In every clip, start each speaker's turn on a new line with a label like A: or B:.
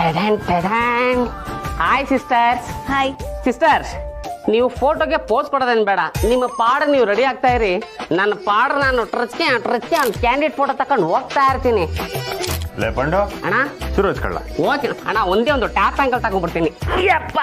A: Hi sisters.
B: Hi
A: sisters, ನೀವು ಫೋಟೋಗೆ pose ಕೊಡೋದೇನು ಬೇಡ, ನಿಮ್ಮ ಪಾಡು ನೀವು ರೆಡಿ ಆಗ್ತಾ ಇರಿ. ನನ್ನ ಪಾಡು ನಾನು ಟ್ರಚ್ಗೆ ಒಂದು ಕ್ಯಾಂಡಿಡೇಟ್ ಫೋಟೋ ತಕೊಂಡು ಹೋಗ್ತಾ ಇರ್ತೀನಿ.
C: ಲೇ ಪಂಡು
A: ಅಣ್ಣ
C: ಶುರು ಹಚ್ಕೊಳ್ಳ.
A: ಓಕೆ ಅಣ್ಣ, ಒಂದೇ ಒಂದು ಟ್ಯಾಪ್ ಆಂಗಲ್ ತಗೊಂಡ್ಬಿಡ್ತೀನಿ. ಯಪ್ಪ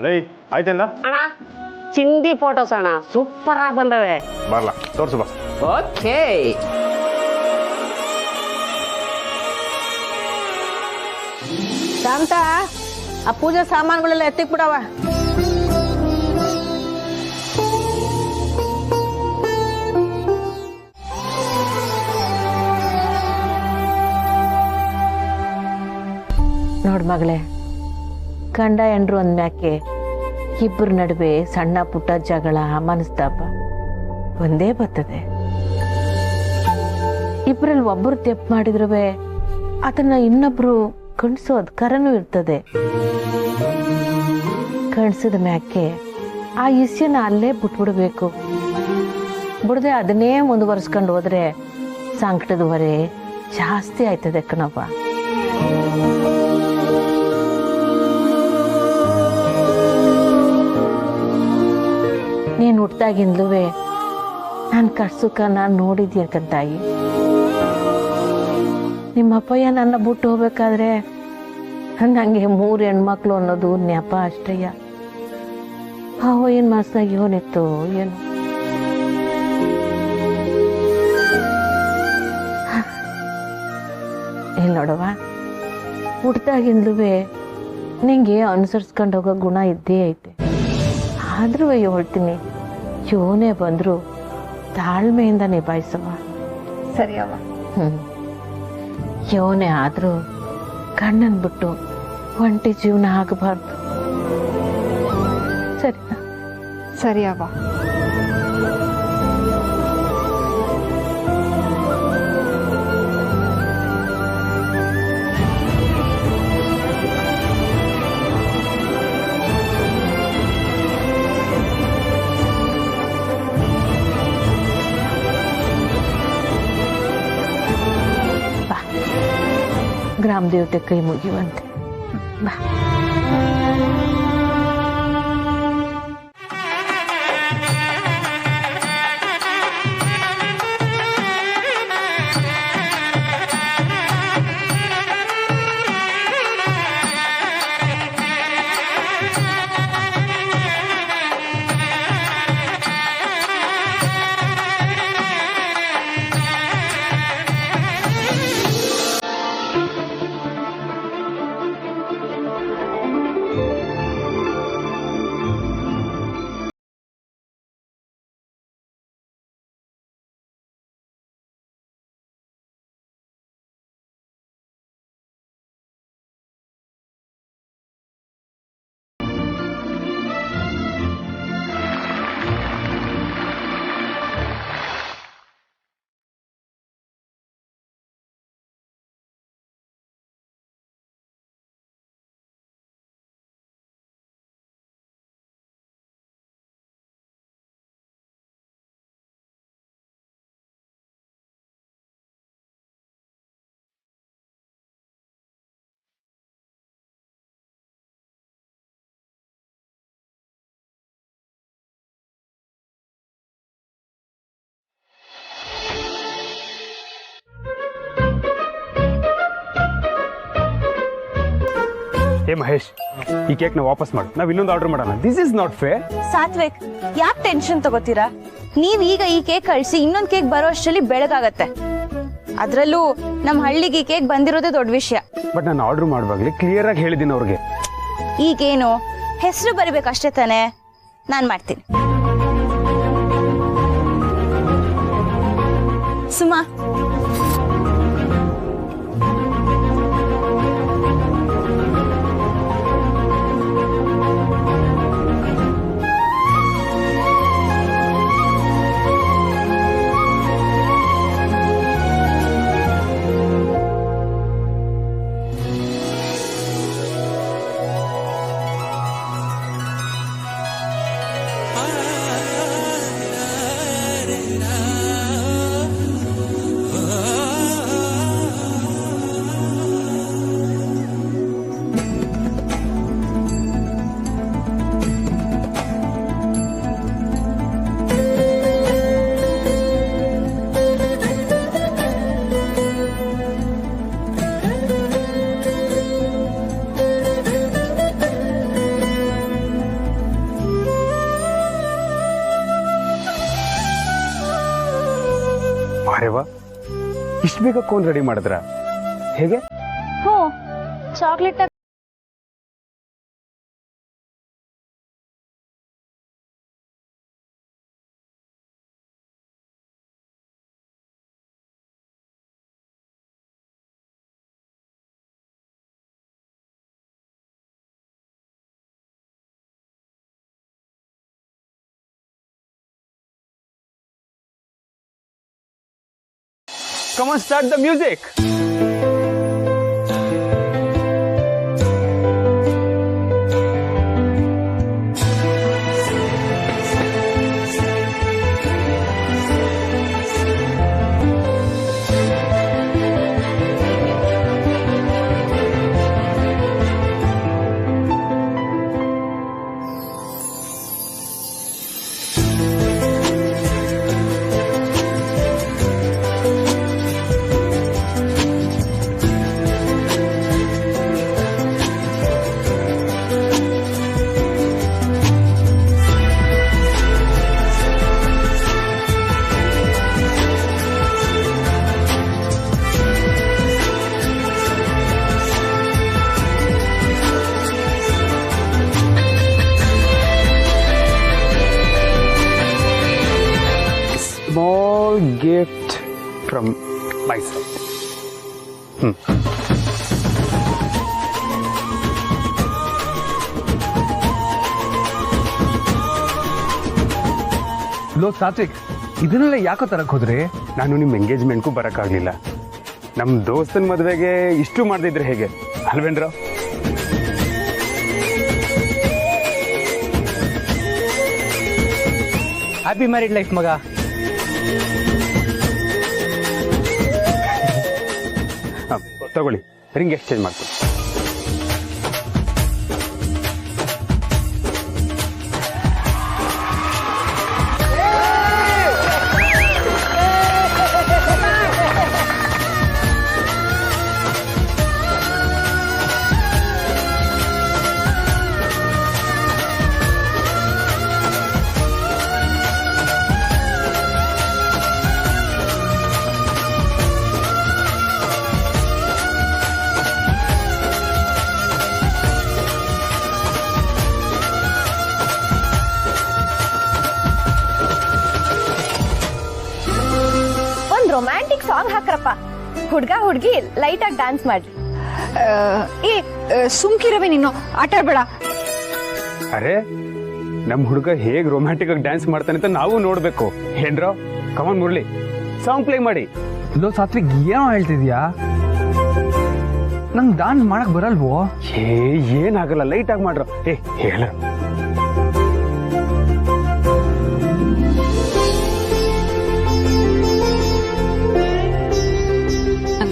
C: ಲೈ ಆಯ್ತಲ್ಲ
A: ಅಣ್ಣ, ಚಿಂದಿ ಫೋಟೋಸ್ ಅಣ್ಣ, ಸೂಪರ್ ಆಗಿ ಬಂದವೆ.
C: ಬರ್ಲಾ ತೋರ್ಸು ಬಾ.
A: ಓಕೆ
B: ಶಾಂತ, ಆ ಪೂಜೆ ಸಾಮಾನುಗಳೆಲ್ಲ ಎತ್ತಿಕ್ ಬಿಡವ. ನೋಡ್ ಮಗಳೇ, ಗಂಡ ಎಂಡ್ರು ಅಂದ್ಮ್ಯಾಕೆ ಇಬ್ಬರ ನಡುವೆ ಸಣ್ಣ ಪುಟ್ಟ ಜಗಳ ಮನಸ್ತಾಪ ಒಂದೇ ಬರ್ತದೆ. ಇಬ್ಬರಲ್ಲಿ ಒಬ್ಬರು ತೆಪ್ಪು ಮಾಡಿದ್ರುವೆ ಅದನ್ನ ಇನ್ನೊಬ್ರು ಕಣ್ಸೋದ್ ಕರನೂ ಇರ್ತದೆ. ಕಣ್ಸಿದ ಮ್ಯಾಕೆ ಆ ಇಸ್ಯನ ಅಲ್ಲೇ ಬಿಟ್ಬಿಡ್ಬೇಕು. ಬಿಡದೆ ಅದನ್ನೇ ಮುಂದುವರ್ಸ್ಕೊಂಡು ಹೋದ್ರೆ ಸಂಕಟದ ಹೊರೆ ಜಾಸ್ತಿ ಆಯ್ತದೆ ಕಣಪ್ಪ. ನೀನ್ ಹುಟ್ಟಾಗಿಂದ್ಲೂ ನಾನು ಕಟ್ಸುಕ ನಾನು ನೋಡಿದ್ಯ ಕಂತಾಯಿ. ನಿಮ್ಮಪ್ಪಯ್ಯ ನನ್ನ ಬಿಟ್ಟು ಹೋಗ್ಬೇಕಾದ್ರೆ ನಂಗೆ 3 ಹೆಣ್ಮಕ್ಳು ಅನ್ನೋದು ನೆಪ ಅಷ್ಟಯ್ಯ. ಏನ್ ಮಾಸ್ನಾಗ ಇವನಿತ್ತು ಏನು. ಇಲ್ಲಿ ನೋಡವ, ಹುಟ್ಟಾಗಿಂದ್ಲೂ ನಿಂಗೆ ಅನುಸರಿಸ್ಕೊಂಡು ಹೋಗೋ ಗುಣ ಇದ್ದೇ ಐತೆ. ಆದ್ರೂ ಹೇಳ್ತೀನಿ, ಯೋನೇ ಬಂದ್ರು ತಾಳ್ಮೆಯಿಂದ ನಿಭಾಯಿಸವ.
D: ಸರಿ ಅವ್ವ.
B: ಯೋನೇ ಆದ್ರೂ ಕಣ್ಣನ್ ಬಿಟ್ಟು ಒಂಟಿ ಜೀವನ ಆಗಬಾರ್ದು. ಸರಿನಾ?
D: ಸರಿ ಅವ್ವ.
B: ಗ್ರಾಮ ದೇವತೆ ಕೈ ಮುಗಿಯುವಂತೆ ಬಾ.
E: ಏ ಮಹೇಶ್, ಈ ಕೇಕ್ ನ ವಾಪಸ್ ಮಾಡು, ನಾವ್ ಇನ್ನೊಂದು ಆರ್ಡರ್ ಮಾಡೋಣ. This is not fair.
F: Satvik, ಯಾಕೆ ಟೆನ್ಷನ್ ತಗೋತೀರಾ? ನೀವ್ ಈಗ ಈ ಕೇಕ್ ಕಳಿಸಿ ಇನ್ನೊಂದ್ ಕೇಕ್ ಬರೋ ಅಷ್ಟರಲ್ಲಿ ಬೆಳಗಾಗತ್ತೆ. ಅದ್ರಲ್ಲೂ ನಮ್ ಹಳ್ಳಿಗೆ ಈ ಕೇಕ್ ಬಂದಿರೋದೇ ದೊಡ್ಡ ವಿಷಯ.
E: ಬಟ್ ನಾನು ಆರ್ಡರ್ ಮಾಡುವಾಗ್ಲೇ ಕ್ಲಿಯರ್ ಆಗಿ ಹೇಳಿದ್ದೀನಿ ಅವ್ರಿಗೆ.
F: ಈಗೇನು ಹೆಸರು ಬರಿಬೇಕಷ್ಟೇ ತಾನೆ? ನಾನ್ ಮಾಡ್ತೀನಿ. ಸುಮಾ,
E: ಅರೆವಾ, ಇಷ್ಟು ಬೇಗ ಕೋನ್ ರೆಡಿ ಮಾಡಿದ್ರ? ಹೇಗೆ?
F: ಹ್ಞೂ, chocolate
E: Come on, start the music. Small gift from my side.
G: ಲೋ ಸಾತ್ವಿಕ್, ಇದನ್ನೆಲ್ಲ ಯಾಕೋ ತರಕ್ ಹೋದ್ರಿ?
E: ನಾನು ನಿಮ್ಮ ಎಂಗೇಜ್ಮೆಂಟ್ಗೂ ಬರೋಕ್ಕಾಗಲಿಲ್ಲ. ನಮ್ಮ ದೋಸ್ತನ ಮದುವೆಗೆ ಇಷ್ಟು ಮಾಡ್ದಿದ್ರೆ ಹೇಗೆ ಅಲ್ವೇನ್ರ?
G: ಹ್ಯಾಪಿ ಮ್ಯಾರಿಡ್ ಲೈಫ್ ಮಗ.
E: ತಗೊಳ್ಳಿ, ರಿಂಗ್ ಎಕ್ಸ್ಚೇಂಜ್ ಮಾಡ್ತೀನಿ.
F: ರೊಮ್ಯಾಂಟಿಕ್ ಸಾಂಗ್ ಹಾಕ್ರಪ್ಪ. ಹುಡ್ಗ ಹುಡ್ಗಿ ಲೈಟ್ ಆಗಿ ಡ್ಯಾನ್ಸ್ ಮಾಡ್ರಿ.
D: ಸುಮ್ಕಿರವೆ ನೀನು, ಆಟ ಆಡ್ಬೇಡ.
E: ಅರೆ, ನಮ್ ಹುಡುಗ ಹೇಗ್ ರೊಮ್ಯಾಂಟಿಕ್ ಆಗಿ ಡ್ಯಾನ್ಸ್ ಮಾಡ್ತಾನೆ ಅಂತ ನಾವು ನೋಡ್ಬೇಕು. ಏನ್ರೋ, ಕಮಾನ್ ಮುರಳಿ, ಸಾಂಗ್ ಪ್ಲೇ ಮಾಡಿ.
G: ಲೋ ಸಾತ್ವಿಕ್, ಏನೋ ಹೇಳ್ತಿದ್ಯಾ? ನಂಗೆ ಡಾನ್ಸ್ ಮಾಡಕ್ ಬರಲ್ವೋ?
E: ಏನಾಗಲ್ಲ, ಲೈಟ್ ಆಗಿ ಮಾಡ್ರ. ಹೇಳ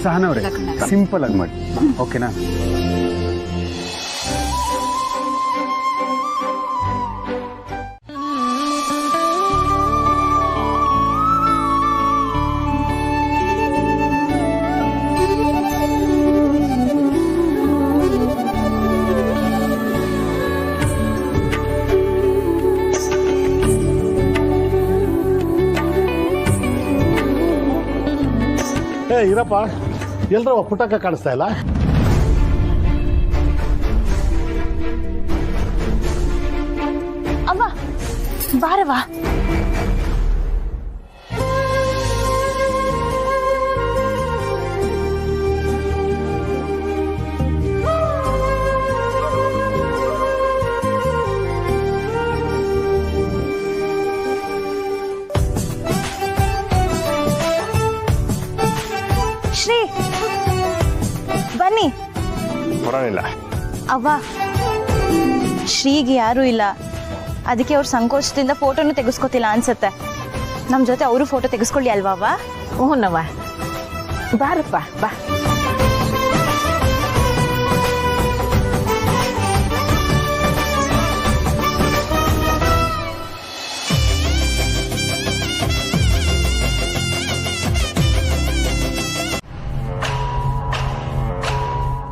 E: ಸಹನವ್ರೆ, ಸಿಂಪಲ್ ಆಗಿ ಮಾಡಿ, ಓಕೆನಾ?
H: ಇರಪ್ಪ, ಎಲ್ರ ಪುಟಕ ಕಾಣಿಸ್ತಾ ಇಲ್ಲ.
F: ಅವ್ವ ಬಾರವಾ. ಶ್ರೀ ಬನ್ನಿ.
C: ಬರೋನಿಲ್ಲ.
F: ಅವ್ವ ಶ್ರೀಗೆ ಯಾರೂ ಇಲ್ಲ, ಅದಕ್ಕೆ ಅವ್ರ ಸಂಕೋಚದಿಂದ ಫೋಟೋನು ತೆಗೆಸ್ಕೊತಿಲ್ಲ ಅನ್ಸತ್ತೆ. ನಮ್ ಜೊತೆ ಅವರು ಫೋಟೋ ತೆಗೆಸ್ಕೊಳ್ಳಿ ಅಲ್ವಾ ಅವ್ವ?
B: ಹ್ಞೂನವ್ವ, ಬಾರಪ್ಪ ಬಾ.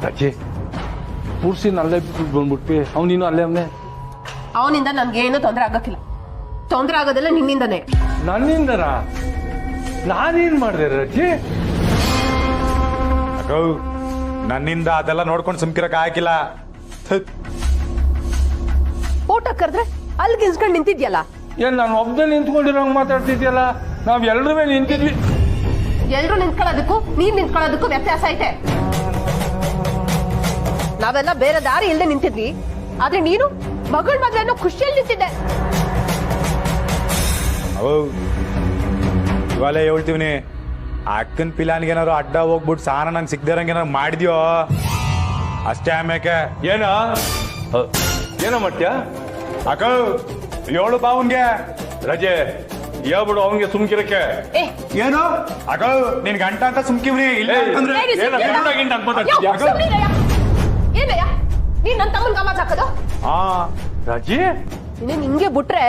G: ರಜೆ ಪೂರ್ಸಿ ಅಲ್ಲೇ ಬಿಟ್ಟು ಬಂದ್ಬಿಟ್ವಿ. ಅವನಿನ್ನು ಅಲ್ಲೇ ಅವನೇ.
I: ಅವನಿಂದ ನನ್ಗೇನು ತೊಂದರೆ ಆಗಕ್ಕಿಲ್ಲ. ತೊಂದರೆ ಆಗೋದೆಲ್ಲ ನಿನ್ನಿಂದನೇ.
G: ನನ್ನಿಂದರ ನಾನೇನ್ ಮಾಡಿದೆ ರಜೆ?
C: ನನ್ನಿಂದ ಅದೆಲ್ಲ ನೋಡ್ಕೊಂಡು ಸುಮ್ಕಿರಕ್ ಆಗಿಲ್ಲ.
I: ಊಟ ಕರೆದ್ರೆ ಅಲ್ಲಿ ಗಿನ್ಸ್ಕೊಂಡು ನಿಂತಿದ್ಯಲ್ಲ.
G: ಏನ್ ನಾನು ಒಬ್ಬನೇ ನಿಂತ್ಕೊಂಡಿರೋಂಗ್ ಮಾತಾಡ್ತಿದ್ಯಲ್ಲ? ನಾವ್ ಎಲ್ರೂ ನಿಂತಿದ್ವಿ.
I: ಎಲ್ರು ನಿಂತ್ಕೊಳ್ಳೋದಕ್ಕೂ ನೀನ್ ನಿಂತ್ಕೊಳ್ಳೋದಕ್ಕೂ ವ್ಯತ್ಯಾಸ ಐತೆ. ನಾವೆಲ್ಲ ಬೇರೆ ದಾರಿ ಇಲ್ಲದೆ ನಿಂತಿದ್ವಿ, ಆದ್ರೆ ನೀನು ಮಗಳ ಮದ್ವೆ ಅನ್ನೋ ಖುಷಿಯಲ್ಲಿ ನಿಂತಿದ್ದೆ.
C: ಇವಾಗಲೇ ಹೇಳ್ತೀವಿ, ಅಕ್ಕನ್ ಪಿಲಾನ್ಗೆ ಏನಾದ್ರು ಅಡ್ಡ ಹೋಗ್ಬಿಟ್ಟು ಸಾನ ನಂಗೆ ಸಿಗ್ದಿರಂಗೆ ಏನಾರು ಮಾಡಿದ್ಯೋ ಅಷ್ಟೇ. ಆಮ್ಯಾಕೆ
G: ಏನೋ ಮಾಡ್ತೀಯ?
C: ಅಕ್ಕ ಏಳು ಬಾವನ್ಗೆ
G: ರಜೆ ಹೇಳ್ಬಿಡು ಅವನ್ಗೆ ಸುಮ್ಕಿರಕ್ಕೆ.
C: ಏನು ಅಕ್ಕ ನಿನ್ ಗಂಟ ಅಂತ ಸುಮ್ಕಿವ್ನಿ. ಇಲ್ಲ ಅಂತಂದ್ರೆ
I: ಏನಯ್ಯ ನೀನ್ ನನ್ನ ತಮ್ಮನ್ ಗಮನ ಹಾಕೋದು?
C: ಹಾ
G: ರಜೆ
I: ನೀನ್ ಹಿಂಗೆ ಬಿಟ್ರೆ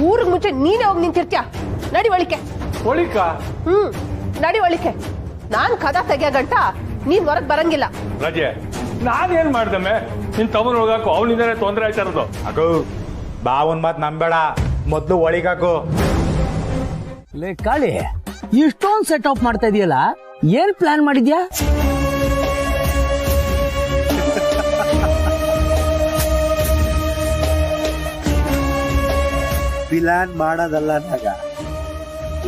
I: ಊರಿಗೆ ಮುಂಚೆ ನೀನೇ ಹೋಗಿ ನಿಂತಿರ್ತೀಯ. ನಡಿ ಒಳಿಕೆ.
G: ಒಳಿಕ?
I: ನಡಿ ಒಳಿಕೆ. ನಾನ್ ಕದ ತೆಗಿಯ ಗಂಟ ನೀನ್ ಹೊರಗ್ ಬರಂಗಿಲ್ಲ.
G: ರಜೆ ನಾನೇನ್ ಮಾಡ್ದಮ್ಮೆ? ನಿನ್ ತಮ್ಮನ್ ಹೋಗಾಕು ಅವನಿಂದಾನೆ ತೊಂದರೆ ಆಯ್ತಾ ಇರೋದು.
C: ಅಕ್ಕ ಬಾವನ್ ಮಾತ್ ನಂಬೇಡ, ಮೊದ್ಲು ಒಳಿಗಾಕು.
J: ಲೇ ಕಾಳಿ, ಇಷ್ಟೊಂದು ಸೆಟ್ ಆಫ್ ಮಾಡ್ತಾ ಇದೆಯಲ್ಲ, ಏನ್ ಪ್ಲಾನ್ ಮಾಡಿದ್ಯಾ?
K: ಪ್ಲಾನ್ ಮಾಡೋದಲ್ಲ ನಾಗ,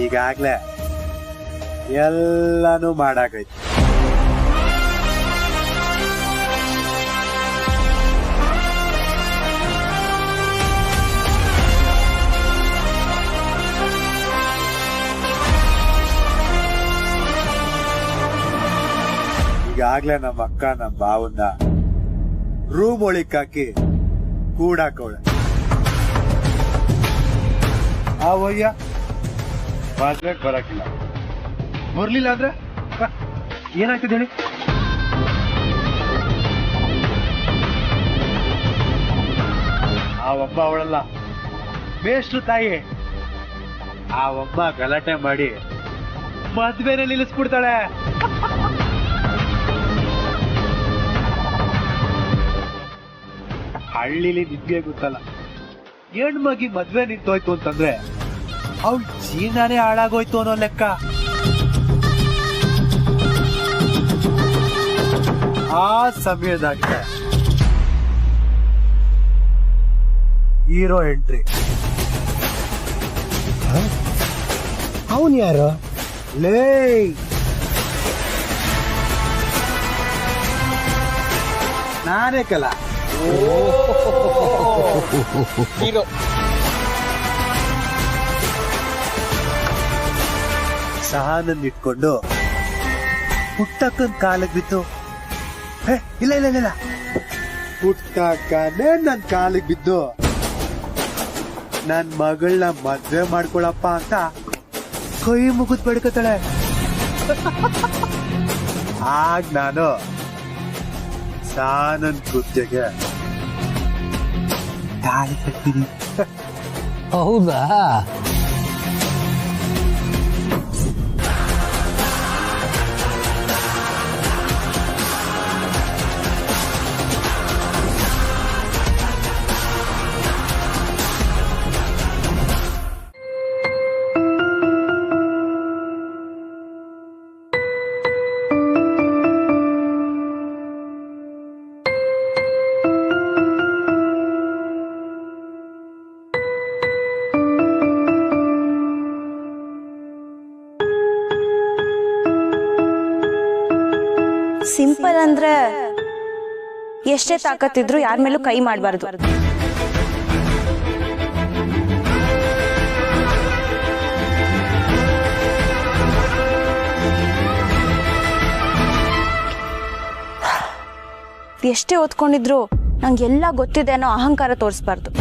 K: ಈಗಾಗ್ಲೇ ಎಲ್ಲಾನು ಮಾಡಾಕೈತಿ. ಈಗಾಗ್ಲೇ ನಮ್ಮ ಅಕ್ಕ ನಮ್ಮ ಬಾವನ್ನ ರೂಮ್ ಒಳಿಕ್ ಹಾಕಿ ಕೂಡಾಕವಳೆ. ಆವಯ್ಯ ಮದ್ವೆಗ್ ಬರಕಿಲ್ಲ. ಬರ್ಲಿಲ್ಲ ಅಂದ್ರೆ ಏನಾಗ್ತದೆ ಹೇಳಿ? ಆ ಒಬ್ಬ ಅವಳಲ್ಲ, ಬೇಷ್ಟ್ರು ತಾಯಿ. ಆ ಒಬ್ಬ ಗಲಾಟೆ ಮಾಡಿ ಮದ್ವೆನೇ ನಿಲ್ಲಿಸ್ಬಿಡ್ತಾಳೆ. ಹಳ್ಳಿಲಿ ನಿಮ್ಗೆ ಗೊತ್ತಲ್ಲ, ಹೆಣ್ಮಗಿ ಮದ್ವೆ ನಿಂತೋಯ್ತು ಅಂತಂದ್ರೆ ಅವಳ ಜೀವನಾನೇ ಹಾಳಾಗೋಯ್ತು ಅನ್ನೋ ಲೆಕ್ಕ. ಆ ಸಮಯದಾಗ ಹೀರೋ ಎಂಟ್ರಿ. ಅವನ್ ಯಾರು? ಲೇ ನಾನೇ ಕಲ ಹೀರೋ. ಸಹನನ್ ಇಟ್ಕೊಂಡು ಪುಟ್ಟಕ್ಕನ್ ಕಾಲಿಗೆ ಬಿತ್ತು. ಇಲ್ಲ ಇಲ್ಲ ಇಲ್ಲ, ಪುಟ್ಟಕ್ಕನೇ ನನ್ ಕಾಲಿಗೆ ಬಿದ್ದು ನನ್ ಮಗಳನ್ನ ಮದ್ವೆ ಮಾಡ್ಕೊಳಪ್ಪ ಅಂತ ಕೈ ಮುಗಿದ್ ಬಡ್ಕತಾಳೆ. ಆಗ ನಾನು ಸಹನನ್ ಕುತ್ತಿಗೆ ತಾಳಿ ಕಟ್ತೀನಿ.
J: ಹೌದಾ?
F: ಸಿಂಪಲ್ ಅಂದ್ರೆ ಎಷ್ಟೇ ತಾಕತ್ತಿದ್ರು ಯಾರ ಮೇಲೂ ಕೈ ಮಾಡಬಾರ್ದು. ಎಷ್ಟೇ ಓದ್ಕೊಂಡಿದ್ರು ನಂಗೆಲ್ಲ ಗೊತ್ತಿದೆ ಅನ್ನೋ ಅಹಂಕಾರ ತೋರಿಸ್ಬಾರ್ದು.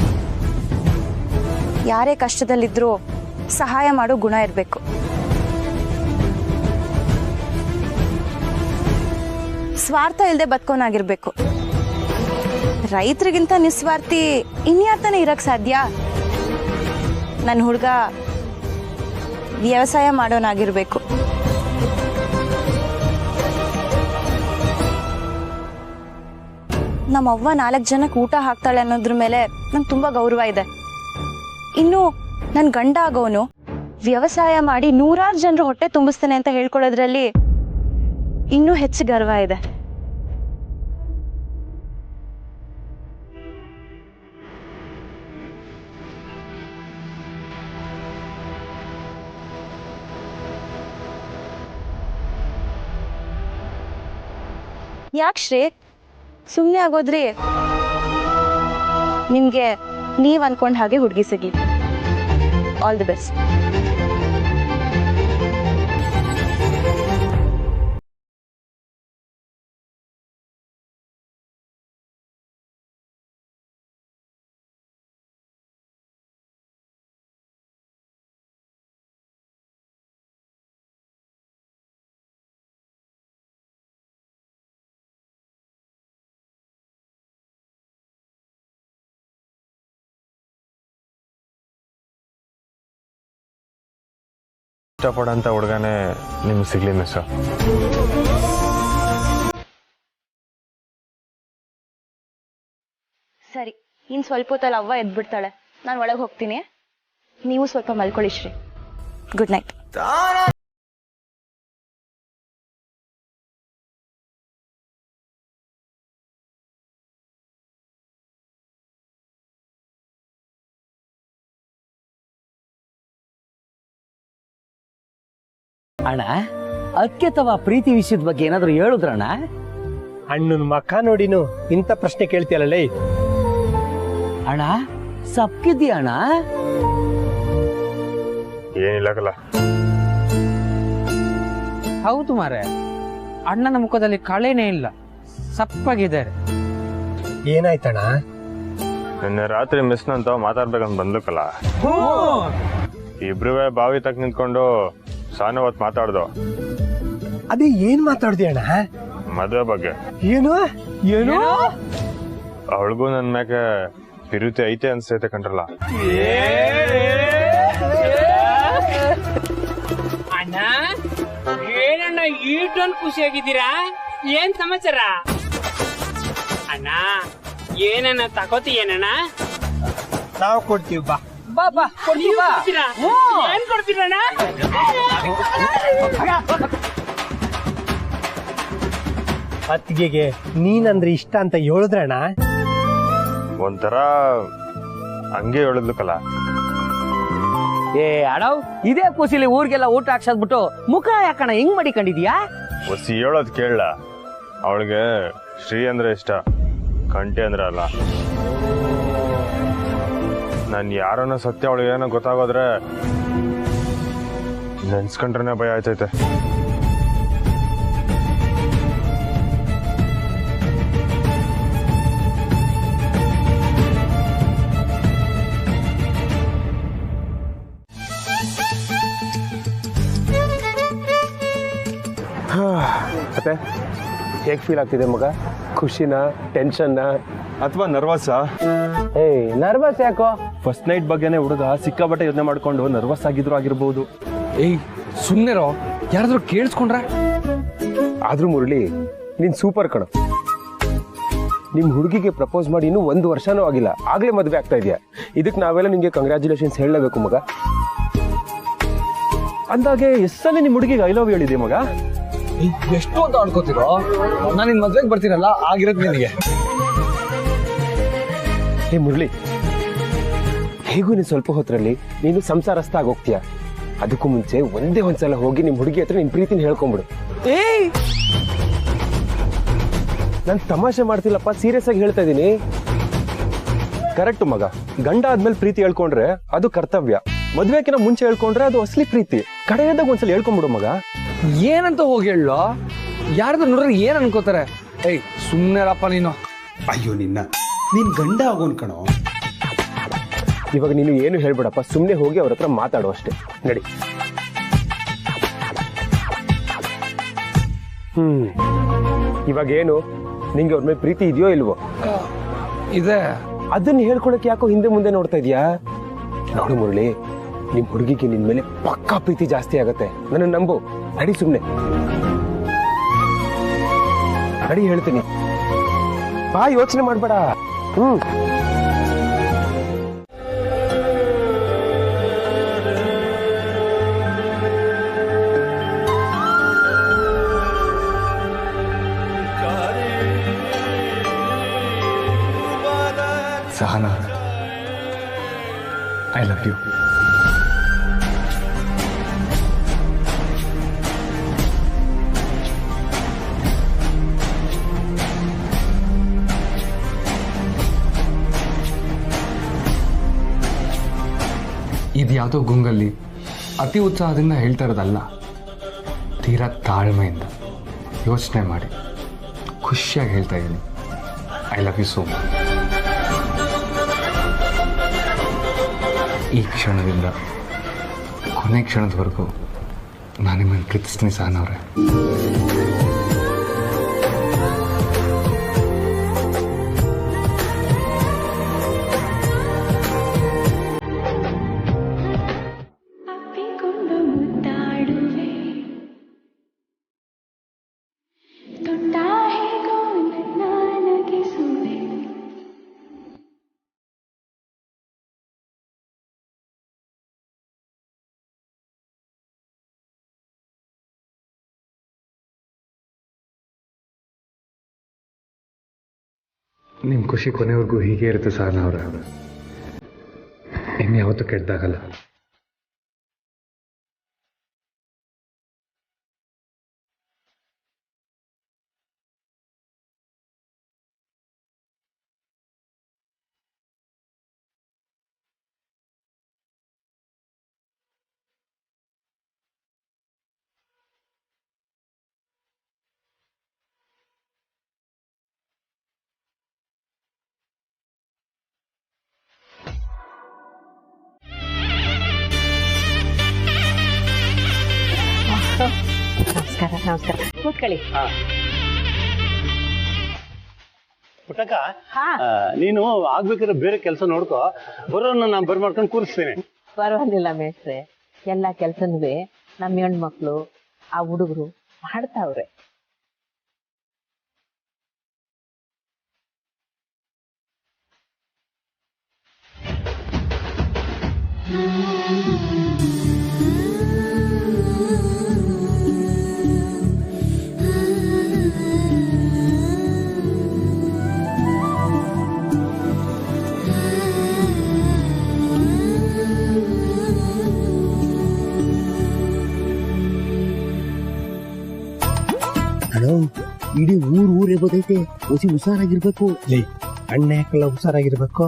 F: ಯಾರೇ ಕಷ್ಟದಲ್ಲಿದ್ರು ಸಹಾಯ ಮಾಡೋ ಗುಣ ಇರಬೇಕು. ಸ್ವಾರ್ಥ ಇಲ್ಲದೆ ಬದುಕೋನಾಗಿರ್ಬೇಕು. ರೈತರಿಗಿಂತ ನಿಸ್ವಾರ್ಥಿ ಇನ್ಯಾರ್ತಾನೆ ಇರಕ್ ಸಾಧ್ಯ? ನನ್ನ ಹುಡುಗ ವ್ಯವಸಾಯ ಮಾಡೋನಾಗಿರ್ಬೇಕು. ನಮ್ಮವ್ವ 4 ಜನಕ್ಕೆ ಊಟ ಹಾಕ್ತಾಳೆ ಅನ್ನೋದ್ರ ಮೇಲೆ ನಂಗೆ ತುಂಬಾ ಗೌರವ ಇದೆ. ಇನ್ನು ನನ್ನ ಗಂಡ ಆಗೋನು ವ್ಯವಸಾಯ ಮಾಡಿ 100 ಜನರ ಹೊಟ್ಟೆ ತುಂಬಿಸ್ತಾನೆ ಅಂತ ಹೇಳ್ಕೊಳ್ಳೋದ್ರಲ್ಲಿ ಇನ್ನೂ ಹೆಚ್ಚು ಗರ್ವ ಇದೆ. ಯಾಕೆ ಶ್ರೀ ಸುಮ್ಮನೆ ಆಗೋದ್ರಿ? ನಿಮ್ಗೆ ನೀವ್ ಅನ್ಕೊಂಡ್ ಹಾಗೆ ಹುಡುಗಿ ಸಿಗ್ಲಿ. All the best.
L: ಇಷ್ಟಪಡೋಂಥ ಹುಡುಗನೇ ನಿಮ್ಗೆ ಸಿಗ್ಲಿ ಮಿಸ್.
F: ಸರಿ, ಇನ್ ಸ್ವಲ್ಪ ಹೊತ್ತಲ್ಲಿ ಅವ್ವ ಎದ್ಬಿಡ್ತಾಳೆ. ನಾನು ಒಳಗೆ ಹೋಗ್ತೀನಿ. ನೀವು ಸ್ವಲ್ಪ ಮಲ್ಕೊಳ್ಳಿ ಶ್ರೀ. Good night.
J: ಅಣ್ಣ, ಅದಕ್ಕೆ ತವ ಪ್ರೀತಿ ವಿಷಯದ ಬಗ್ಗೆ ಏನಾದ್ರು ಹೇಳಿದ್ರಣ್ಣ?
K: ಅಣ್ಣನ ಮಕ್ಕ ನೋಡಿನು ಇಂಥ ಪ್ರಶ್ನೆ ಕೇಳ್ತೀಯಲ್ಲೇ.
J: ಅಣ್ಣ ಸಪ್ಕಿದ್ಯಾ ಅಣ್ಣ?
L: ಏನಿಲ್ಲಕಲ್ಲ.
M: ಹೌದು ಮಾರೆ, ಅಣ್ಣನ ಮುಖದಲ್ಲಿ ಕಳೆನೇ ಇಲ್ಲ, ಸಪ್ಪಾಗಿದ್ದಾರೆ.
K: ಏನಾಯ್ತಣ್ಣ?
L: ನಿನ್ನೆ ರಾತ್ರಿ ಮಿಸ್ನಂತ ಮಾತಾಡ್ಬೇಕಂತ ಬಂದ್ಲಕ್ಕಲ್ಲ. ಇಬ್ರುವೆ ಬಾವಿ ತಕ್ಕ ನಿಂತ್ಕೊಂಡು ಸಾನ ಹೊತ್ತು ಮಾತಾಡ್ದು.
K: ಅದೇ ಏನ್ ಮಾತಾಡ್ದಿ ಅಣ್ಣ?
L: ಮದುವೆ ಬಗ್ಗೆ.
K: ಏನು ಏನು?
L: ಅವಳಿಗೂ ನನ್ ಮ್ಯಾಕೆ ಪಿರುತಿ ಐತೆ ಅನ್ಸೈತೆ ಕಂಡ್ರಲ್ಲ.
M: ಅಣ್ಣ ಏನಣ್ಣ ಈಟೊಂದು ಖುಷಿಯಾಗಿದ್ದೀರಾ? ಏನ್ ಸಮಾಚಾರ ಅಣ್ಣ? ಏನಣ್ಣ ತಗೋತೀಯಣ್ಣ?
K: ನಾವು ಕೊಡ್ತೀವಿ ಬಾ.
M: ಬಾ ಬಾ ಕೊಡ್ತೀರಾ? ಏನ್ ಕೊಡ್ತೀರಣ್ಣ?
K: ಅತ್ತಿಗೆಗೆ ನೀನಂದ್ರೆ ಇಷ್ಟ ಅಂತ ಹೇಳಿದ್ರಣ್ಣ?
L: ಒಂಥರ ಹಂಗೆ ಹೇಳಿದ್ಲಕ್ಕಲ್ಲ.
J: ಏ ಅಡವ್, ಇದೇ ಖುಷಿಲಿ ಊರಿಗೆಲ್ಲ ಊಟ ಹಾಕ್ಸದ್ಬಿಟ್ಟು ಮುಖ ಯಾಕಣ ಹಿಂಗ್ ಮಾಡಿಕೊಂಡಿದ್ಯಾ?
L: ಒಸಿ ಹೇಳೋದ್ ಕೇಳಲ್ಲ. ಅವಳಿಗೆ ಶ್ರೀ ಅಂದ್ರೆ ಇಷ್ಟ, ಕಂಟೆ ಅಂದ್ರೆ ಅಲ್ಲ. ನಾನು ಯಾರನ್ನ ಸತ್ಯ ಅವಳಿಗೆ ಏನೋ ಗೊತ್ತಾಗೋದ್ರೆ ನೆನ್ಸ್ಕೊಂಡ್ರೆ ಭಯ ಆಯ್ತೈತೆ.
E: ಮತ್ತೆ ಹೇಗೆ ಫೀಲ್ ಆಗ್ತಿದೆ ಮಗ? ಖುಷಿನ, ಟೆನ್ಷನ್ನ
L: ಅಥವಾ ನರ್ವಸ್ಸಾ?
E: ಏಯ್ ನರ್ವಸ್ ಯಾಕೋ? ಫಸ್ಟ್ ನೈಟ್ ಬಗ್ಗೆನೇ ಹುಡುಗ ಸಿಕ್ಕಾಬಟ್ಟೆ ಯೋಚನೆ ಮಾಡ್ಕೊಂಡು ನರ್ವಸ್ ಆಗಿದ್ರು ಆಗಿರ್ಬೋದು.
G: ಏಯ್ ಸುಮ್ಮನೆರೋ, ಯಾರಾದ್ರೂ ಕೇಳಿಸ್ಕೊಂಡ್ರ?
E: ಆದ್ರೂ ಮುರಳಿ, ನೀನ್ ಸೂಪರ್ ಕಣ. ನಿಮ್ ಹುಡುಗಿಗೆ ಪ್ರಪೋಸ್ ಮಾಡಿ ಇನ್ನೂ 1 ವರ್ಷನೂ ಆಗಿಲ್ಲ, ಆಗ್ಲೇ ಮದ್ವೆ ಆಗ್ತಾ ಇದೆಯಾ. ಇದಕ್ಕೆ ನಾವೆಲ್ಲ ನಿಂಗೆ ಕಂಗ್ರ್ಯಾಚುಲೇಷನ್ಸ್ ಹೇಳಲೇಬೇಕು ಮಗ. ಅಂದಾಗೆ ಎಷ್ಟಲ್ಲಿ ನಿಮ್ ಹುಡುಗಿಗೆ ಐ ಲವ್ ಹೇಳಿದೆ ಮಗ?
G: ಎಷ್ಟು ಅಂತ ಆಡ್ಕೋತಿರೋ? ನಾನು ನಿನ್ ಮದ್ವೆಗೆ ಬರ್ತೀನಲ್ಲ, ಆಗಿರೋದು ನಿನಗೆ.
E: ಹೇ ಮುರಳಿ, ಹೇಗೂ ನೀನು ಸ್ವಲ್ಪ ಹೊತ್ತರಲ್ಲಿ ನೀನು ಸಂಸಾರಸ್ಥ ಆಗೋಗ್ತೀಯ. ಅದಕ್ಕೂ ಮುಂಚೆ ಒಂದೇ ಒಂದ್ಸಲ ಹೋಗಿ ನಿಮ್ ಹುಡುಗಿ ಹತ್ರ ನಿನ್ ಪ್ರೀತಿನ ಹೇಳ್ಕೊಂಡ್ಬಿಡು.
J: ಏಯ್
E: ನಾನು ತಮಾಷೆ ಮಾಡ್ತಿಲ್ಲಪ್ಪ, ಸೀರಿಯಸ್ ಆಗಿ ಹೇಳ್ತಾ ಇದ್ದೀನಿ. ಕರೆಕ್ಟ್ ಮಗ, ಗಂಡ ಆದ್ಮೇಲೆ ಪ್ರೀತಿ ಹೇಳ್ಕೊಂಡ್ರೆ ಅದು ಕರ್ತವ್ಯ, ಮದ್ವೆಕಿನ ಮುಂಚೆ ಹೇಳ್ಕೊಂಡ್ರೆ ಅದು ಅಸಲಿ ಪ್ರೀತಿ. ಕಡೆಯದಾಗ ಒಂದ್ಸಲ ಹೇಳ್ಕೊಂಡ್ಬಿಡು ಮಗ.
G: ಏನಂತ ಹೋಗಿ ಹೇಳೋ, ಯಾರ್ದು ನೋಡ್ರಿ ಏನ್ ಅನ್ಕೋತಾರೆ. ಏಯ್ ಸುಮ್ಮನೆರಪ್ಪ ನೀನು.
K: ಅಯ್ಯೋ ನೀನ್ ಗಂಡ ಆಗೋನ್ ಕಣೋ.
E: ಇವಾಗ ನೀನು ಏನು ಹೇಳ್ಬೇಡಪ್ಪ, ಸುಮ್ಮನೆ ಹೋಗಿ ಅವ್ರ ಹತ್ರ ಮಾತಾಡು ಅಷ್ಟೇ. ನಡಿ. ಇವಾಗ ಏನು, ನಿಂಗೆ ಅವ್ರ ಮೇಲೆ ಪ್ರೀತಿ ಇದೆಯೋ ಇಲ್ವೋ?
G: ಇದೆ.
E: ಅದನ್ನ ಹೇಳ್ಕೊಳಕ್ ಯಾಕೋ ಹಿಂದೆ ಮುಂದೆ ನೋಡ್ತಾ ಇದೀಯಾ? ನೋಡು ಮುರಳಿ, ನಿಮ್ ಹುಡುಗಿಗೆ ನಿನ್ ಮೇಲೆ ಪಕ್ಕಾ ಪ್ರೀತಿ ಜಾಸ್ತಿ ಆಗತ್ತೆ, ನನ್ನ ನಂಬು. ನಡಿ ಸುಮ್ನೆ, ನಡಿ ಹೇಳ್ತೀನಿ. ಬಾ, ಯೋಚನೆ ಮಾಡ್ಬೇಡ.
G: Sahana, I love you. ಇದು ಯಾವುದೋ ಗುಂಗಲ್ಲಿ ಅತಿ ಉತ್ಸಾಹದಿಂದ ಹೇಳ್ತಾ ಇರೋದಲ್ಲ, ತೀರಾ ತಾಳ್ಮೆಯಿಂದ ಯೋಚನೆ ಮಾಡಿ ಖುಷಿಯಾಗಿ ಹೇಳ್ತಾ ಇದ್ದೀನಿ. I love you so much. ಈ ಕ್ಷಣದಿಂದ ಕೊನೆ ಕ್ಷಣದವರೆಗೂ ನಾನು ನಿಮ್ಮನ್ನು ಪ್ರೀತಿಸ್ತೀನಿ ಸಹನವ್ರೆ. ನಿಮ್ಮ ಖುಷಿ ಕೊನೆವರೆಗೂ ಹೀಗೆ ಇರುತ್ತೆ ಸಹನವ್ರೆ, ಇನ್ಯಾವತ್ತೂ ಕೆಟ್ಟದಾಗಲ್ಲ.
B: ನಮಸ್ಕಾರ. ನಮಸ್ಕಾರ, ಕೂತ್ಕೊಳ್ಳಿ.
H: ಪುಟ್ಟಕ್ಕ, ನೀನು ಆಗ್ಬೇಕಾದ್ರೆ ಬೇರೆ ಕೆಲಸ ನೋಡ್ಕೋ, ಬರೋನ್ನ ನಾನು ಬರ್ಮಾಡ್ಕೊಂಡು ಕೂರಿಸ್ತೀನಿ.
B: ಪರವಾಗಿಲ್ಲ ಮೇಷ್ಟ್ರೆ, ಎಲ್ಲ ಕೆಲ್ಸನೂ ನಮ್ಮ ಹೆಣ್ಮಕ್ಳು ಆ ಹುಡುಗರು ಮಾಡ್ತಾವ್ರೆ.
J: ಇಡೀ ಊರೇ ಬದೈತೆ, ಹೊಸಿ ಹುಷಾರಾಗಿರ್ಬೇಕು.
H: ಅಣ್ಣ ಯಾಕಲ್ಲ ಹುಷಾರಾಗಿರ್ಬೇಕು?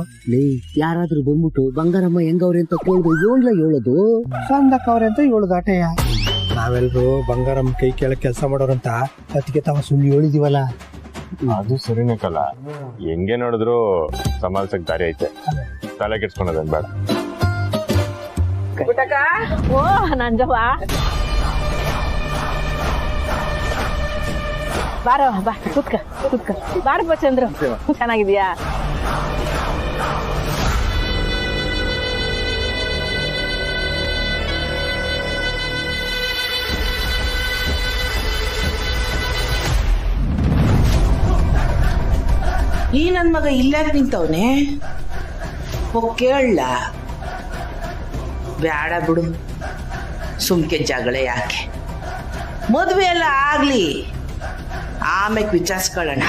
J: ಯಾರಾದ್ರೂ ಬಂದ್ಬಿಟ್ಟು ಬಂಗಾರಮ್ಮ ಹೆಂಗವ್ರೆ ಅಂತ ಕೇಳಿದ್ರು ಹೇಳೋದು
H: ಸಂದಕ್ಕವ್ರೆ ಅಂತ ಹೇಳುದು ಆಟೆಯ. ನಾವೆಲ್ರು ಬಂಗಾರಮ್ಮ ಕೈ ಕೆಳಗೆ ಕೆಲಸ ಮಾಡೋರಂತ ಅದಕ್ಕೆ ತಾವ ಸುಳ್ಳು ಹೇಳಿದೀವಲ್ಲ.
L: ಅದು ಸರಿನೇ ಕಲ, ಹೆಂಗೆ ನೋಡಿದ್ರು ಸಮಾಲ್ಸಕ್ ದಾರಿ ಐತೆ, ತಲೆ ಕೆಡ್ಸ್ಕೊಳೋದೇನ್ ಬೇಡ.
B: ಓ ನಂಜವ್ವ, ಬಾರೋ ಬಾ, ಕುತ್ಕ ಬಾರಪ್ಪ ಚಂದ್ರು. ಚೆನ್ನಾಗಿದ್ಯಾ?
J: ಈ ನನ್ ಮಗ ಇಲ್ಲಾಗ ನಿಂತವನೆ, ಕೇಳಲ್ಲ. ಬ್ಯಾಡ ಬಿಡು, ಸುಮ್ಕೆ ಜಗಳ ಯಾಕೆ, ಮದ್ವೆ ಎಲ್ಲ ಆಗ್ಲಿ, ಆಮೇಲೆ ವಿಚಾರಿಸ್ಕೊಳ್ಳೋಣ.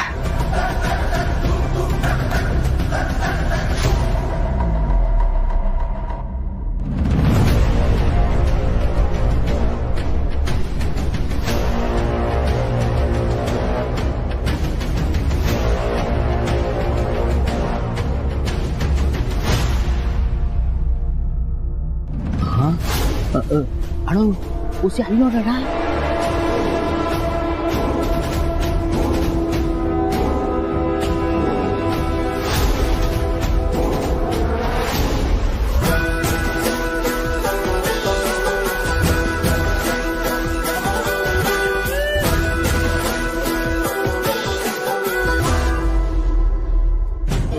J: ಅಳು ಖುಷಿ ಅಲ್ಲಿ ನೋಡೋಣ.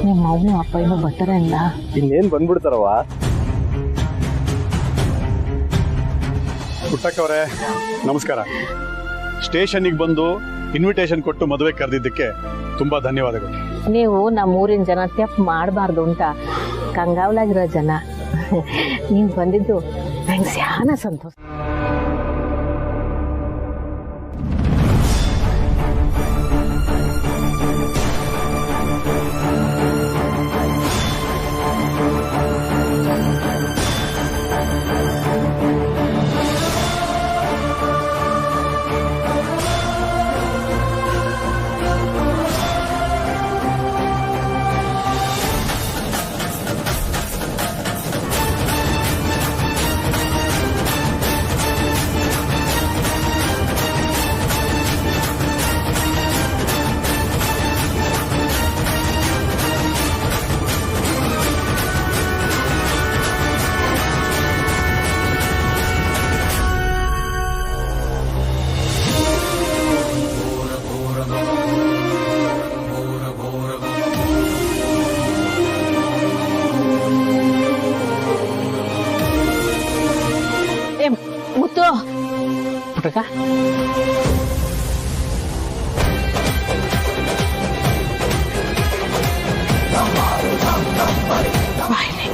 B: ನಿಮ್ಮ ಅವನು ಅಪ್ಪ ಏನೋ ಬರ್ತಾರೆ ಅಲ್ಲ.
E: ಇನ್ನೇನ್ ಬಂದ್ಬಿಡ್ತಾರವ.
N: ಪುಟ್ಟಕ್ಕವ್ರೆ ನಮಸ್ಕಾರ. ಸ್ಟೇಷನ್ಗೆ ಬಂದು ಇನ್ವಿಟೇಷನ್ ಕೊಟ್ಟು ಮದುವೆ ಕರೆದಿದ್ದಕ್ಕೆ ತುಂಬಾ ಧನ್ಯವಾದಗಳು.
B: ನೀವು ನಮ್ಮ ಊರಿನ ಜನ ತೆಪ್ಪು ಮಾಡಬಾರ್ದು ಅಂತ ಕಂಗಾವಲಾಗಿರೋ ಜನ. ನೀವು ಬಂದಿದ್ದು ನಂಗೆ ಸ್ಯಾನ ಸಂತೋಷ. ಮುತ್ತು
J: ಪುಟ್ಟಕ್ಕ
B: ಬಾಯ್ಲಿ.